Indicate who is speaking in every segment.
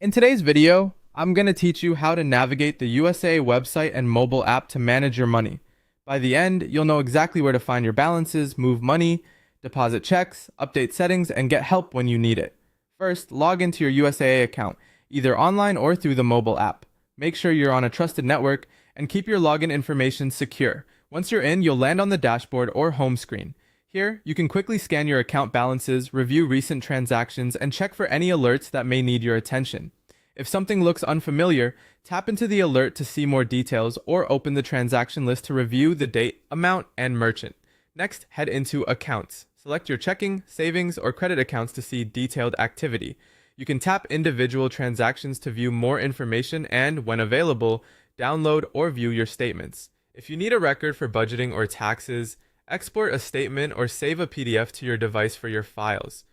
Speaker 1: In today's video, I'm going to teach you how to navigate the USA website and mobile app to manage your money. By the end, you'll know exactly where to find your balances, move money, deposit checks, update settings, and get help when you need it. First, log into your USAA account, either online or through the mobile app. Make sure you're on a trusted network and keep your login information secure. Once you're in, you'll land on the dashboard or home screen. Here, you can quickly scan your account balances, review recent transactions, and check for any alerts that may need your attention. If something looks unfamiliar, tap into the alert to see more details or open the transaction list to review the date, amount, and merchant. Next, head into Accounts. Select your checking, savings, or credit accounts to see detailed activity. You can tap individual transactions to view more information and, when available, download or view your statements. If you need a record for budgeting or taxes, export a statement or save a PDF to your device for your files.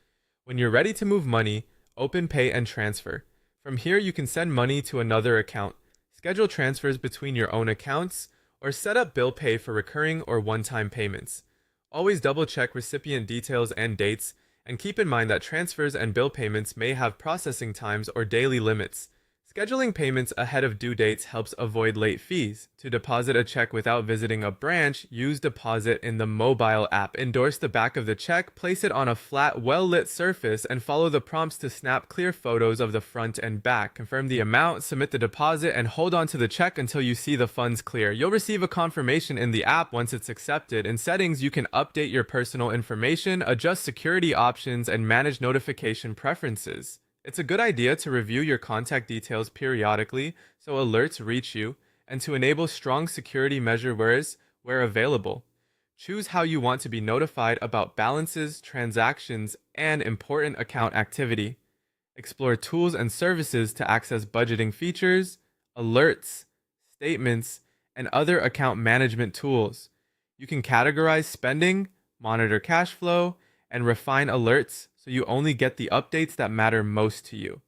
Speaker 1: When you're ready to move money, open Pay and Transfer. From here, you can send money to another account, schedule transfers between your own accounts, or set up bill pay for recurring or one-time payments. Always double-check recipient details and dates, and keep in mind that transfers and bill payments may have processing times or daily limits. Scheduling payments ahead of due dates helps avoid late fees. To deposit a check without visiting a branch, use Deposit in the mobile app. Endorse the back of the check, place it on a flat, well-lit surface, and follow the prompts to snap clear photos of the front and back. Confirm the amount, submit the deposit, and hold on to the check until you see the funds clear. You'll receive a confirmation in the app once it's accepted. In settings, you can update your personal information, adjust security options, and manage notification preferences. It's a good idea to review your contact details periodically so alerts reach you, and to enable strong security measures where available. Choose how you want to be notified about balances, transactions, and important account activity. Explore tools and services to access budgeting features, alerts, statements, and other account management tools. You can categorize spending, monitor cash flow, and refine alerts so you only get the updates that matter most to you.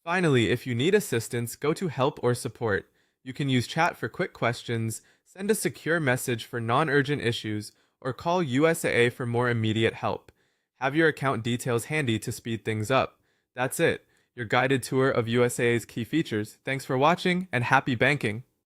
Speaker 1: Finally, if you need assistance, go to Help or Support. You can use chat for quick questions, send a secure message for non-urgent issues, or call USAA for more immediate help. Have your account details handy to speed things up. That's it, your guided tour of USAA's key features. Thanks for watching, and happy banking!